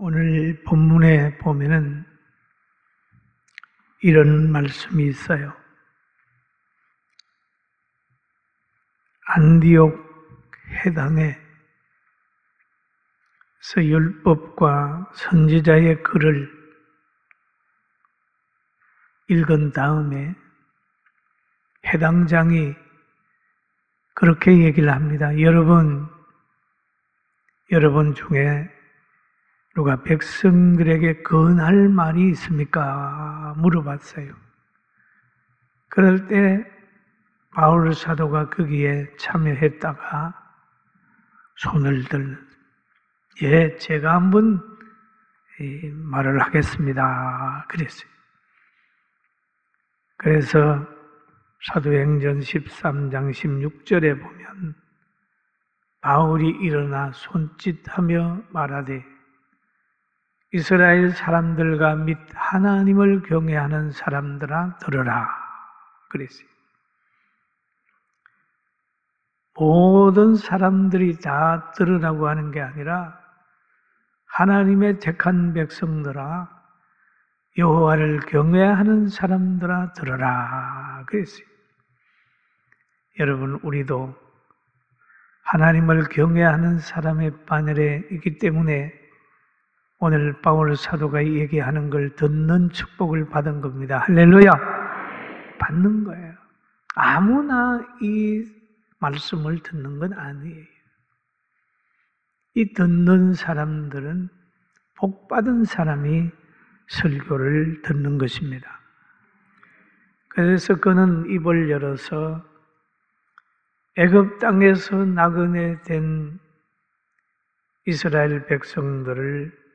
오늘 본문에 보면은 이런 말씀이 있어요. 안디옥 회당에서 율법과 선지자의 글을 읽은 다음에 회당장이 그렇게 얘기를 합니다. 여러분 중에 누가 백성들에게 건할 말이 있습니까? 물어봤어요. 그럴 때 바울 사도가 거기에 참여했다가 손을 들는, 예, 제가 한번 말을 하겠습니다. 그랬어요. 그래서 사도행전 13장 16절에 보면 바울이 일어나 손짓하며 말하되 이스라엘 사람들과 및 하나님을 경외하는 사람들아 들으라 그랬어요. 모든 사람들이 다 들으라고 하는 게 아니라 하나님의 택한 백성들아, 여호와를 경외하는 사람들아 들으라 그랬어요. 여러분, 우리도 하나님을 경외하는 사람의 반열에 있기 때문에 오늘 바울 사도가 얘기하는 걸 듣는 축복을 받은 겁니다. 할렐루야! 받는 거예요. 아무나 이 말씀을 듣는 건 아니에요. 이 듣는 사람들은 복받은 사람이 설교를 듣는 것입니다. 그래서 그는 입을 열어서 애굽 땅에서 나그네 된 이스라엘 백성들을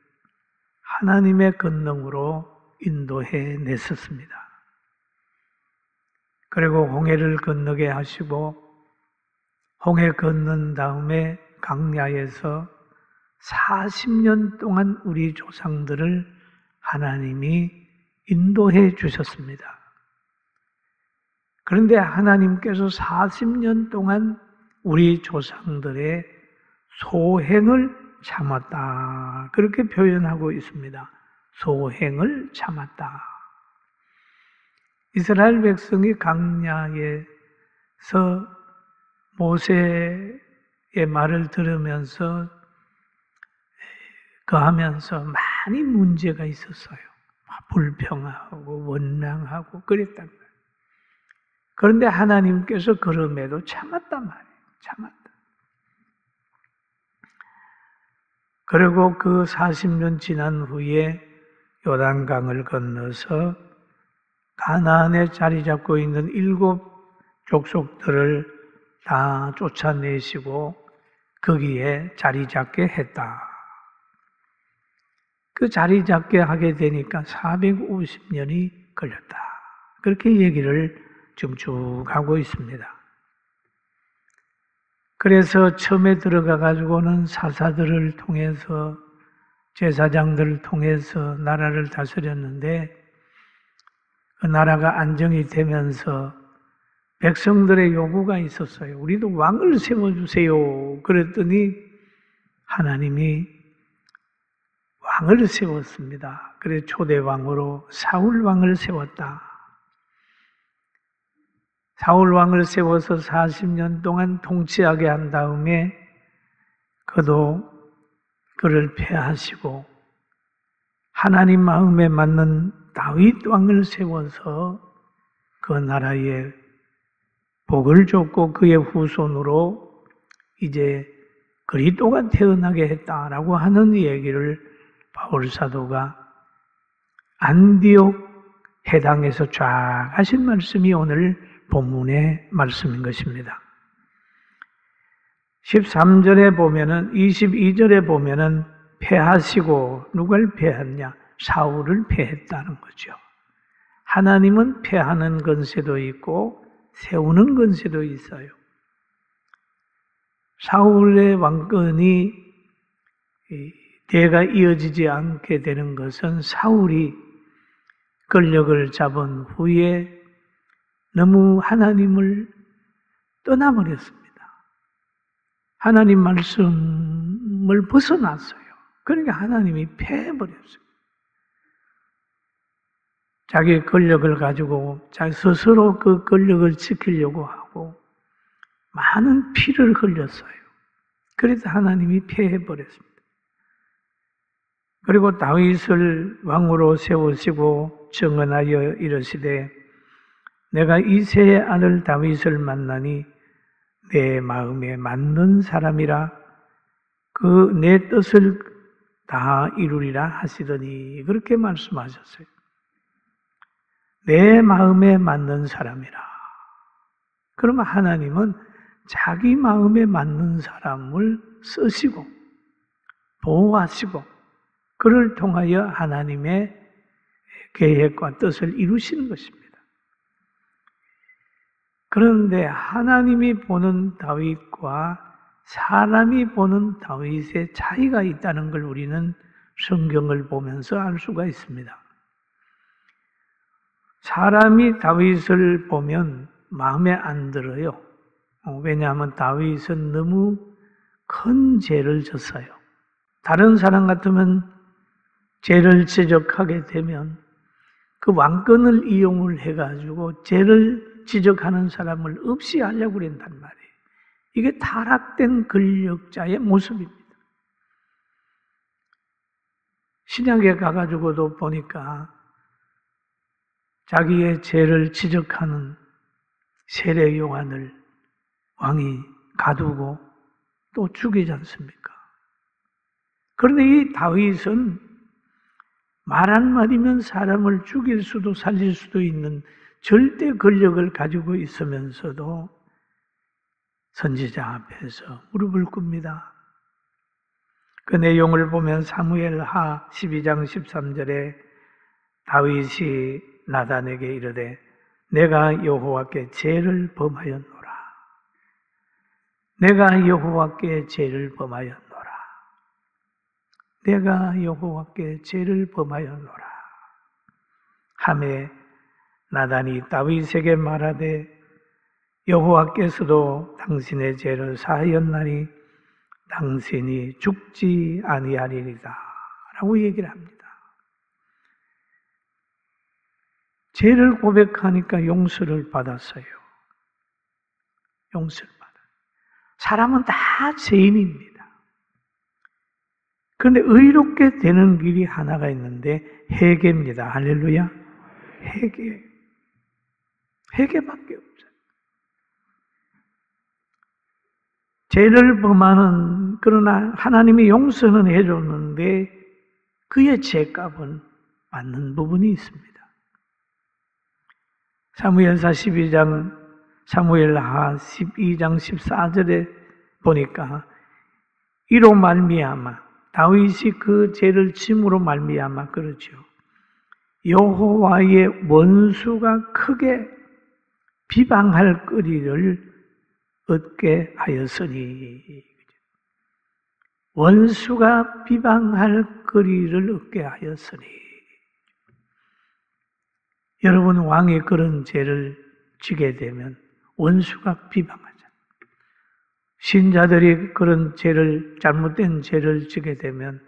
하나님의 권능으로 인도해 냈었습니다. 그리고 홍해를 건너게 하시고 홍해 건넌 다음에 광야에서 40년 동안 우리 조상들을 하나님이 인도해 주셨습니다. 그런데 하나님께서 40년 동안 우리 조상들의 소행을 참았다. 그렇게 표현하고 있습니다. 소행을 참았다. 이스라엘 백성이 광야에서 모세의 말을 들으면서 거하면서 많이 문제가 있었어요. 불평하고 원망하고 그랬단 말이에요. 그런데 하나님께서 그럼에도 참았단 말이에요. 참았다. 그리고 그 40년 지난 후에 요단강을 건너서 가나안에 자리 잡고 있는 7 족속들을 다 쫓아내시고 거기에 자리 잡게 했다. 그 자리 잡게 하게 되니까 450년이 걸렸다. 그렇게 얘기를 지금 쭉 하고 있습니다. 그래서 처음에 들어가 가지고는 사사들을 통해서 제사장들을 통해서 나라를 다스렸는데 그 나라가 안정이 되면서 백성들의 요구가 있었어요. 우리도 왕을 세워주세요. 그랬더니 하나님이 왕을 세웠습니다. 그래서 초대 왕으로 사울 왕을 세웠다. 사울 왕을 세워서 40년 동안 통치하게 한 다음에 그도 그를 폐하시고 하나님 마음에 맞는 다윗 왕을 세워서 그 나라에 복을 줬고 그의 후손으로 이제 그리스도가 태어나게 했다라고 하는 얘기를 바울 사도가 안디옥 회당에서 쫙 하신 말씀이 오늘 본문의 말씀인 것입니다. 13절에 보면은 22절에 보면은 패하시고 누굴 패했냐? 사울을 패했다는 거죠. 하나님은 패하는 권세도 있고 세우는 권세도 있어요. 사울의 왕권이 대가 이어지지 않게 되는 것은 사울이 권력을 잡은 후에 너무 하나님을 떠나버렸습니다. 하나님 말씀을 벗어났어요. 그러니까 하나님이 패해버렸어요. 자기의 권력을 가지고 자기 스스로 그 권력을 지키려고 하고 많은 피를 흘렸어요. 그래서 하나님이 패해버렸습니다. 그리고 다윗을 왕으로 세우시고 정언하여 이르시되 내가 이새의 아들 다윗을 만나니 내 마음에 맞는 사람이라 그 내 뜻을 다 이루리라 하시더니 그렇게 말씀하셨어요. 내 마음에 맞는 사람이라. 그러면 하나님은 자기 마음에 맞는 사람을 쓰시고 보호하시고 그를 통하여 하나님의 계획과 뜻을 이루시는 것입니다. 그런데 하나님이 보는 다윗과 사람이 보는 다윗의 차이가 있다는 걸 우리는 성경을 보면서 알 수가 있습니다. 사람이 다윗을 보면 마음에 안 들어요. 왜냐하면 다윗은 너무 큰 죄를 졌어요. 다른 사람 같으면 죄를 지적하게 되면 그 왕권을 이용을 해가지고 죄를 지적하는 사람을 없이 하려고 그런단 말이에요. 이게 타락된 권력자의 모습입니다. 신약에 가가지고도 보니까 자기의 죄를 지적하는 세례 요한을 왕이 가두고 또 죽이지 않습니까? 그런데 이 다윗은 말 한마디면 사람을 죽일 수도 살릴 수도 있는 절대 권력을 가지고 있으면서도 선지자 앞에서 무릎을 꿇습니다. 그 내용을 보면 사무엘하 12장 13절에 다윗이 나단에게 이르되 내가 여호와께 죄를 범하였노라. 내가 여호와께 죄를 범하였노라. 내가 여호와께 죄를 범하였노라. 하매 나단이 다윗에게 말하되 여호와께서도 당신의 죄를 사하였나니 당신이 죽지 아니하리이다 라고 얘기를 합니다. 죄를 고백하니까 용서를 받았어요. 용서를 받아요. 사람은 다 죄인입니다. 그런데 의롭게 되는 길이 하나가 있는데 회개입니다. 할렐루야. 회개. 회개밖에 없어요. 죄를 범하는 그러나 하나님이 용서는 해줬는데 그의 죄값은 받는 부분이 있습니다. 사무엘하 12장 14절에 보니까 이로 말미암아 다윗이 그 죄를 짐으로 말미암아 그러죠. 여호와의 원수가 크게 비방할 거리를 얻게 하였으니 원수가 비방할 거리를 얻게 하였으니 여러분 왕이 그런 죄를 지게 되면 원수가 비방하잖아요. 신자들이 그런 죄를 잘못된 죄를 지게 되면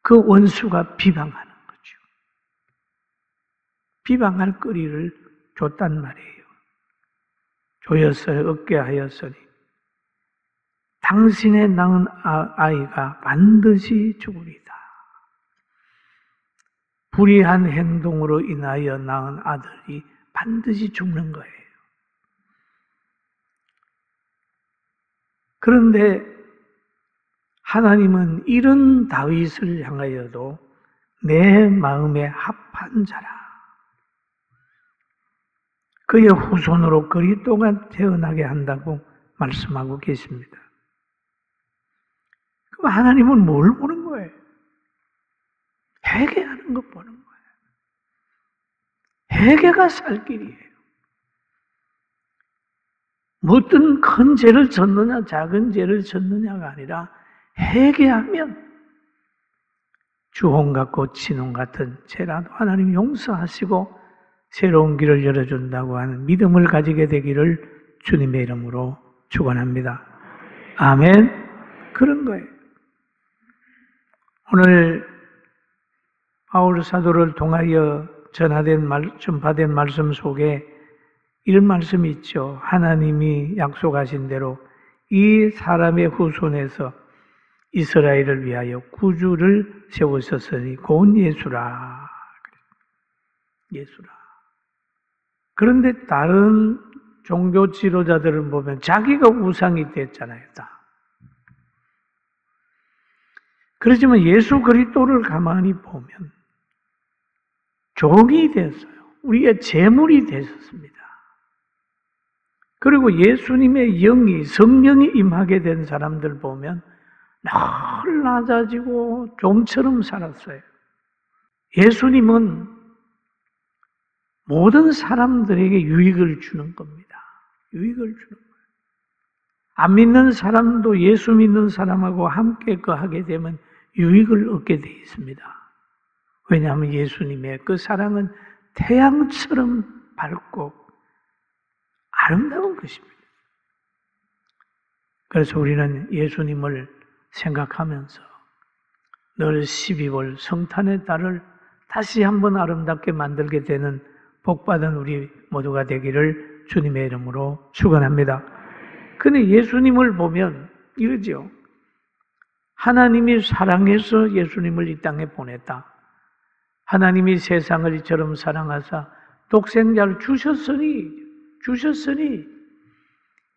그 원수가 비방하는 거죠. 비방할 거리를 줬단 말이에요. 조였어요. 얻게 하였으니 당신의 낳은 아이가 반드시 죽으리다. 불의한 행동으로 인하여 낳은 아들이 반드시 죽는 거예요. 그런데 하나님은 이런 다윗을 향하여도 내 마음에 합한 자라. 그의 후손으로 그리스도가 태어나게 한다고 말씀하고 계십니다. 그럼 하나님은 뭘 보는 거예요? 회개하는 것 보는 거예요. 회개가 살 길이에요. 무슨 큰 죄를 졌느냐 작은 죄를 졌느냐가 아니라 회개하면 주홍 같고 진홍 같은 죄라도 하나님 용서하시고 새로운 길을 열어준다고 하는 믿음을 가지게 되기를 주님의 이름으로 축원합니다. 아멘. 그런 거예요. 오늘 바울 사도를 통하여 전파된 말씀 속에 이런 말씀이 있죠. 하나님이 약속하신 대로 이 사람의 후손에서 이스라엘을 위하여 구주를 세우셨으니 곧 예수라. 예수라. 그런데 다른 종교 지도자들은 보면 자기가 우상이 됐잖아요. 다. 그렇지만 예수 그리스도를 가만히 보면 종이 됐어요. 우리의 제물이 되셨습니다. 그리고 예수님의 영이, 성령이 임하게 된 사람들 보면 늘 낮아지고 좀처럼 살았어요. 예수님은 모든 사람들에게 유익을 주는 겁니다. 유익을 주는 거예요. 안 믿는 사람도 예수 믿는 사람하고 함께 거하게 되면 유익을 얻게 되어 있습니다. 왜냐하면 예수님의 그 사랑은 태양처럼 밝고 아름다운 것입니다. 그래서 우리는 예수님을 생각하면서 늘 12월 성탄의 달을 다시 한번 아름답게 만들게 되는 복받은 우리 모두가 되기를 주님의 이름으로 축원합니다. 근데 예수님을 보면 이러죠. 하나님이 사랑해서 예수님을 이 땅에 보냈다. 하나님이 세상을 이처럼 사랑하사 독생자를 주셨으니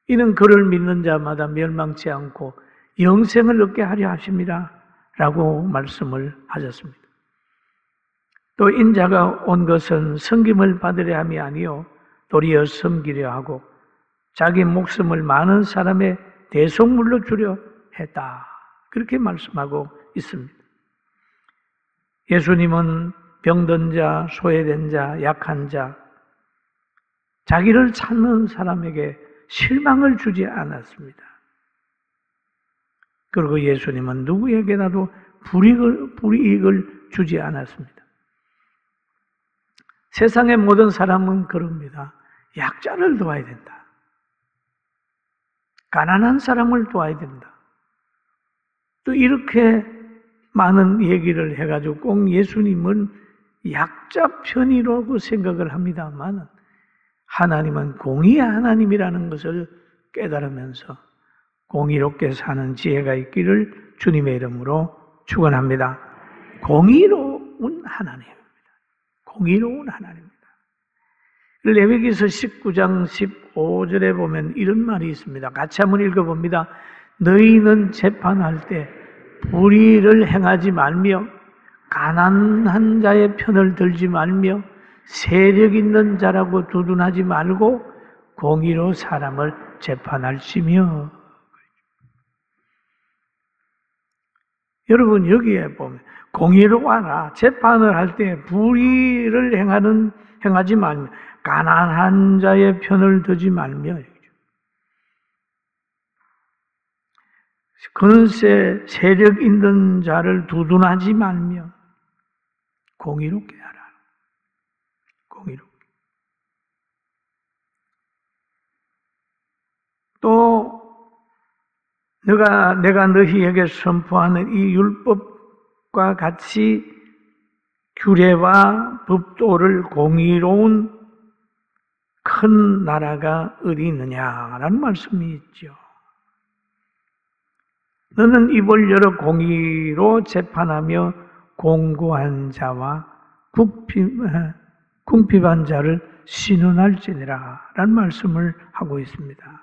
이는 그를 믿는 자마다 멸망치 않고 영생을 얻게 하려 하십니다. 라고 말씀을 하셨습니다. 또 인자가 온 것은 섬김을 받으려 함이 아니요 도리어 섬기려 하고 자기 목숨을 많은 사람의 대속물로 주려 했다. 그렇게 말씀하고 있습니다. 예수님은 병든 자, 소외된 자, 약한 자, 자기를 찾는 사람에게 실망을 주지 않았습니다. 그리고 예수님은 누구에게라도 불이익을 주지 않았습니다. 세상의 모든 사람은 그럽니다. 약자를 도와야 된다. 가난한 사람을 도와야 된다. 또 이렇게 많은 얘기를 해가지고 꼭 예수님은 약자 편이라고 생각을 합니다만 하나님은 공의의 하나님이라는 것을 깨달으면서 공의롭게 사는 지혜가 있기를 주님의 이름으로 축원합니다. 공의로운 하나님입니다. 공의로운 하나님입니다. 레위기서 19장 15절에 보면 이런 말이 있습니다. 같이 한번 읽어봅니다. 너희는 재판할 때 불의를 행하지 말며 가난한 자의 편을 들지 말며 세력 있는 자라고 두둔하지 말고 공의로 사람을 재판할지며. 여러분 여기에 보면 공의로워라. 재판을 할 때 불의를 행하지 말며 가난한 자의 편을 들지 말며 근세 세력 있는 자를 두둔하지 말며 공의롭게 하라. 공의롭게. 또 내가 너희에게 선포하는 이 율법과 같이 규례와 법도를 공의로운 큰 나라가 어디 있느냐라는 말씀이 있죠. 너는 입을 열어 공의로 재판하며 공고한 자와 궁핍한 자를 신원할지니라 라는 말씀을 하고 있습니다.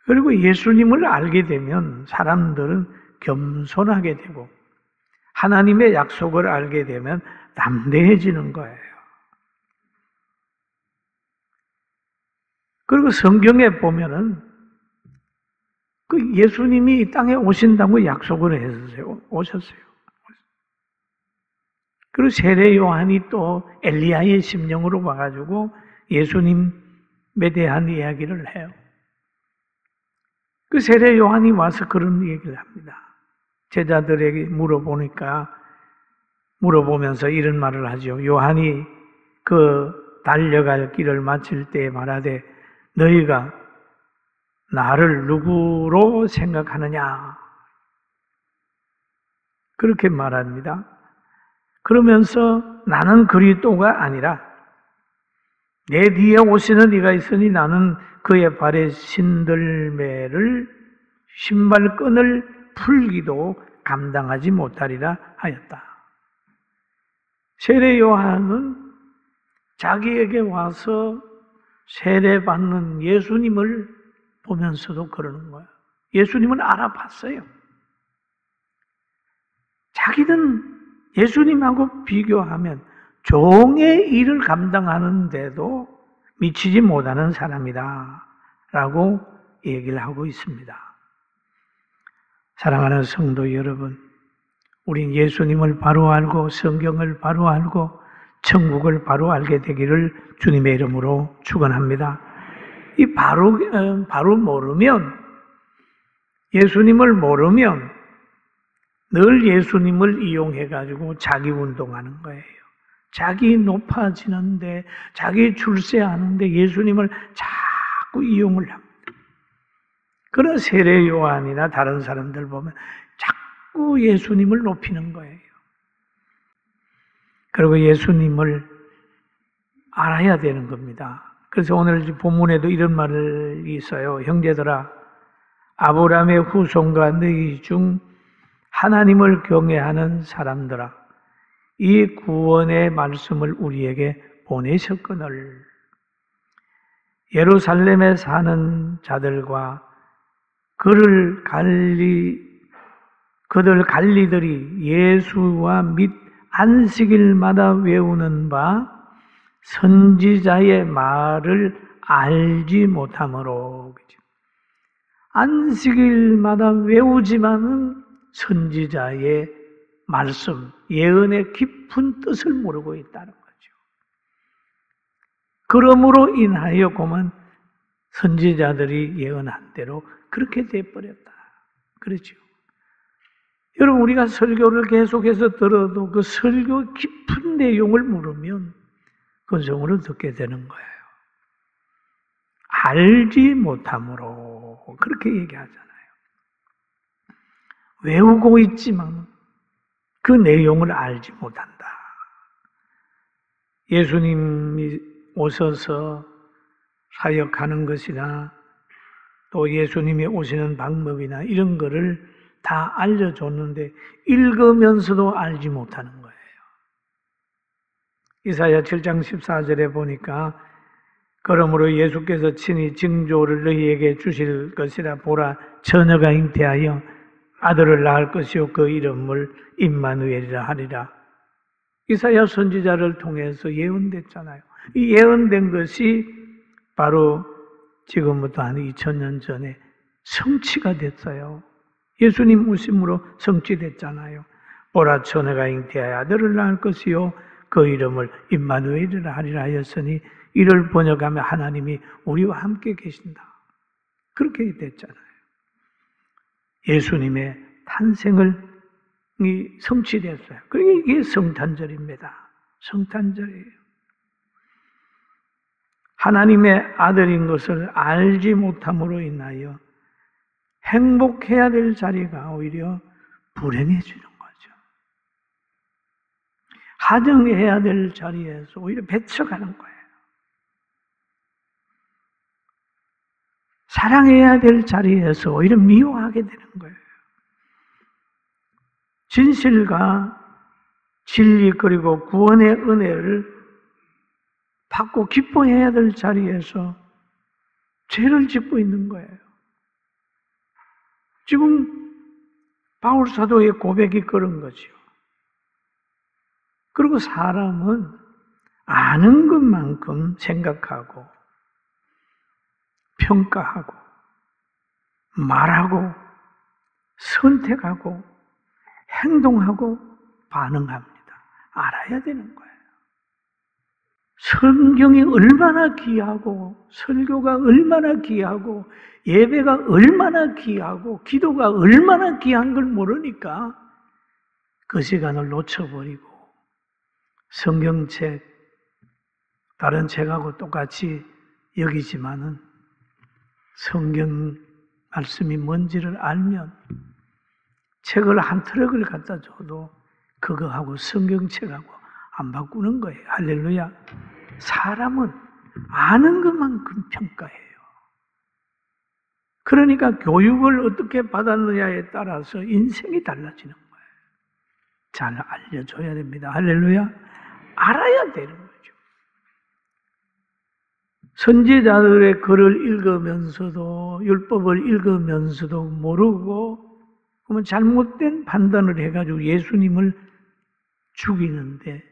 그리고 예수님을 알게 되면 사람들은 겸손하게 되고 하나님의 약속을 알게 되면 담대해지는 거예요. 그리고 성경에 보면은 그 예수님이 이 땅에 오신다고 약속을 했어요. 오셨어요. 그리고 세례 요한이 또 엘리야의 심령으로 와가지고 예수님에 대한 이야기를 해요. 그 세례 요한이 와서 그런 얘기를 합니다. 제자들에게 물어보면서 이런 말을 하죠. 요한이 그 달려갈 길을 마칠 때 말하되 너희가 나를 누구로 생각하느냐? 그렇게 말합니다. 그러면서 나는 그리스도가 아니라 내 뒤에 오시는 이가 있으니 나는 그의 발에 신발끈을 풀기도 감당하지 못하리라 하였다. 세례 요한은 자기에게 와서 세례받는 예수님을 보면서도 그러는 거예요. 예수님을 알아봤어요. 자기는 예수님하고 비교하면 종의 일을 감당하는데도 미치지 못하는 사람이다 라고 얘기를 하고 있습니다. 사랑하는 성도 여러분, 우린 예수님을 바로 알고 성경을 바로 알고 천국을 바로 알게 되기를 주님의 이름으로 축원합니다. 이 바로 모르면, 예수님을 모르면 늘 예수님을 이용해가지고 자기 운동하는 거예요. 자기 높아지는데, 자기 출세하는데 예수님을 자꾸 이용을 합니다. 그런 세례 요한이나 다른 사람들 보면 자꾸 예수님을 높이는 거예요. 그리고 예수님을 알아야 되는 겁니다. 그래서 오늘 본문에도 이런 말이 있어요. 형제들아, 아브라함의 후손과 너희 중 하나님을 경외하는 사람들아, 이 구원의 말씀을 우리에게 보내셨거늘 예루살렘에 사는 자들과 그들 관리들이 예수와 및 안식일마다 외우는 바 선지자의 말을 알지 못하므로, 안식일마다 외우지만은 선지자의 말씀, 예언의 깊은 뜻을 모르고 있다는 거죠. 그러므로 인하여 고만 선지자들이 예언한 대로 그렇게 돼버렸다. 그렇죠. 여러분, 우리가 설교를 계속해서 들어도 그 설교 깊은 내용을 모르면 근성으로 듣게 되는 거예요. 알지 못함으로 그렇게 얘기하잖아요. 외우고 있지만 그 내용을 알지 못한다. 예수님이 오셔서 사역하는 것이나 또 예수님이 오시는 방법이나 이런 거를 다 알려줬는데 읽으면서도 알지 못하는 거예요. 이사야 7장 14절에 보니까 그러므로 예수께서 친히 징조를 너희에게 주실 것이라. 보라, 처녀가 잉태하여 아들을 낳을 것이요 그 이름을 임마누엘이라 하리라. 이사야 선지자를 통해서 예언됐잖아요. 이 예언된 것이 바로 지금부터 한 2000년 전에 성취가 됐어요. 예수님 오심으로 성취됐잖아요. 보라, 처녀가 잉태하여 아들을 낳을 것이요 그 이름을 임마누엘이라 하리라 하였으니 이를 번역하면 하나님이 우리와 함께 계신다. 그렇게 됐잖아요. 예수님의 탄생이 성취됐어요. 그러니까 이게 성탄절입니다. 성탄절이에요. 하나님의 아들인 것을 알지 못함으로 인하여 행복해야 될 자리가 오히려 불행해지는 거죠. 하정해야 될 자리에서 오히려 배척하는 거예요. 사랑해야 될 자리에서 오히려 미워하게 되는 거예요. 진실과 진리 그리고 구원의 은혜를 받고 기뻐해야 될 자리에서 죄를 짓고 있는 거예요. 지금 바울 사도의 고백이 그런 거죠. 그리고 사람은 아는 것만큼 생각하고 평가하고 말하고 선택하고 행동하고 반응합니다. 알아야 되는 거예요. 성경이 얼마나 귀하고 설교가 얼마나 귀하고 예배가 얼마나 귀하고 기도가 얼마나 귀한 걸 모르니까 그 시간을 놓쳐버리고 성경책, 다른 책하고 똑같이 여기지만은 성경 말씀이 뭔지를 알면 책을 한 트럭을 갖다 줘도 그거하고 성경책하고 안 바꾸는 거예요. 할렐루야. 사람은 아는 것만큼 평가해요. 그러니까 교육을 어떻게 받았느냐에 따라서 인생이 달라지는 거예요. 잘 알려줘야 됩니다. 할렐루야. 알아야 되는 거죠. 선지자들의 글을 읽으면서도 율법을 읽으면서도 모르고 그러면 잘못된 판단을 해가지고 예수님을 죽이는데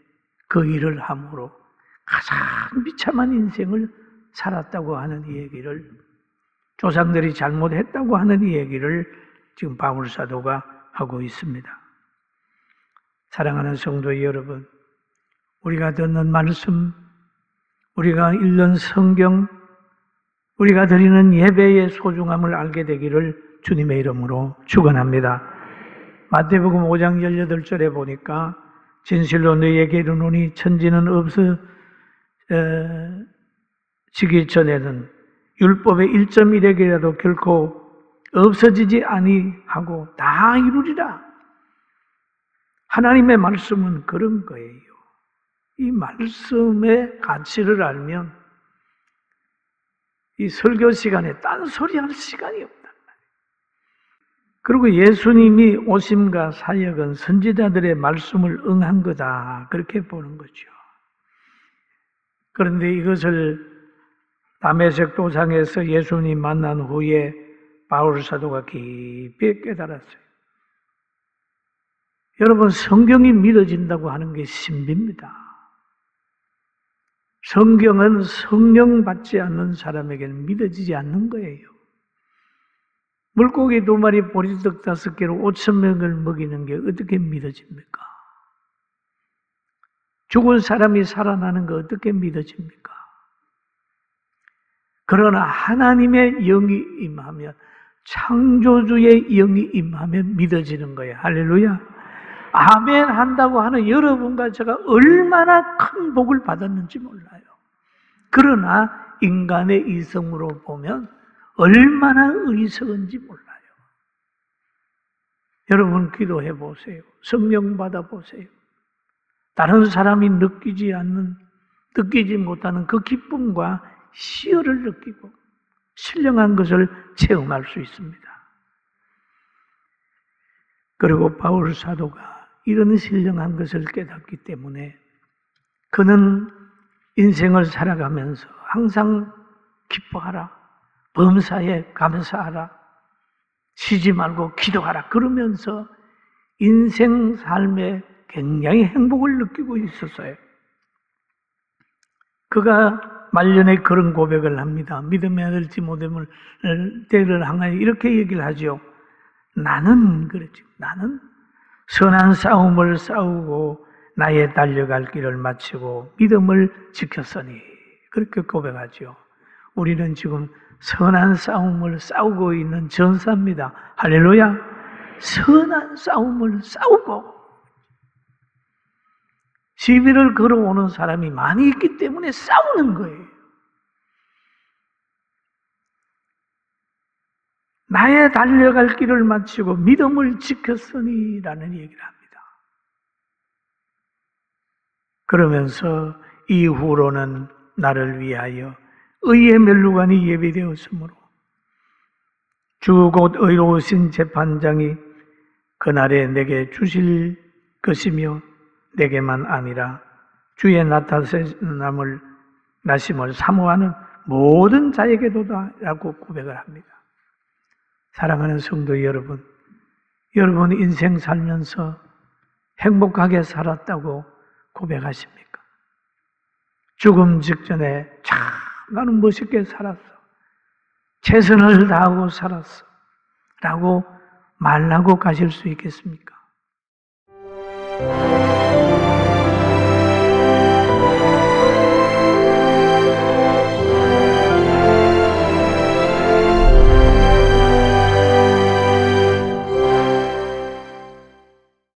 그 일을 함으로 가장 비참한 인생을 살았다고 하는 이 얘기를, 조상들이 잘못했다고 하는 이 얘기를 지금 바울 사도가 하고 있습니다. 사랑하는 성도 여러분, 우리가 듣는 말씀, 우리가 읽는 성경, 우리가 드리는 예배의 소중함을 알게 되기를 주님의 이름으로 축원합니다. 마태복음 5장 18절에 보니까 진실로 너희에게 이르노니 천지는 없어지기 전에는 율법의 1.1액이라도 결코 없어지지 아니하고 다 이루리라. 하나님의 말씀은 그런 거예요. 이 말씀의 가치를 알면 이 설교 시간에 딴소리할 시간이 없단 말이에요. 그리고 예수님이 오심과 사역은 선지자들의 말씀을 응한 거다, 그렇게 보는 거죠. 그런데 이것을 다메섹 도상에서 예수님 만난 후에 바울 사도가 깊이 깨달았어요. 여러분, 성경이 믿어진다고 하는 게 신비입니다. 성경은 성령 받지 않는 사람에게는 믿어지지 않는 거예요. 물고기 2마리, 보리떡 5개로 5,000명을 먹이는 게 어떻게 믿어집니까? 죽은 사람이 살아나는 거 어떻게 믿어집니까? 그러나 하나님의 영이 임하면, 창조주의 영이 임하면 믿어지는 거예요. 할렐루야. 아멘 한다고 하는 여러분과 제가 얼마나 큰 복을 받았는지 몰라요. 그러나 인간의 이성으로 보면 얼마나 어리석은지 몰라요. 여러분 기도해 보세요. 성령 받아 보세요. 다른 사람이 느끼지 못하는 그 기쁨과 희열을 느끼고 신령한 것을 체험할 수 있습니다. 그리고 바울 사도가 이런 신령한 것을 깨닫기 때문에 그는 인생을 살아가면서 항상 기뻐하라, 범사에 감사하라, 쉬지 말고 기도하라, 그러면서 인생 삶에 굉장히 행복을 느끼고 있었어요. 그가 말년에 그런 고백을 합니다. 믿음의 아들 디모데를 향하여 이렇게 얘기를 하죠. 나는 선한 싸움을 싸우고 나의 달려갈 길을 마치고 믿음을 지켰으니, 그렇게 고백하죠. 우리는 지금 선한 싸움을 싸우고 있는 전사입니다. 할렐루야. 선한 싸움을 싸우고 시비를 걸어오는 사람이 많이 있기 때문에 싸우는 거예요. 나의 달려갈 길을 마치고 믿음을 지켰으니 라는 얘기를 합니다. 그러면서 이후로는 나를 위하여 의의 멸류관이 예비되었으므로 주 곧 의로우신 재판장이 그날에 내게 주실 것이며 내게만 아니라 주의 나타나심을 사모하는 모든 자에게도다 라고 고백을 합니다. 사랑하는 성도 여러분, 여러분 인생 살면서 행복하게 살았다고 고백하십니까? 죽음 직전에 참 나는 멋있게 살았어, 최선을 다하고 살았어 라고 말하고 가실 수 있겠습니까?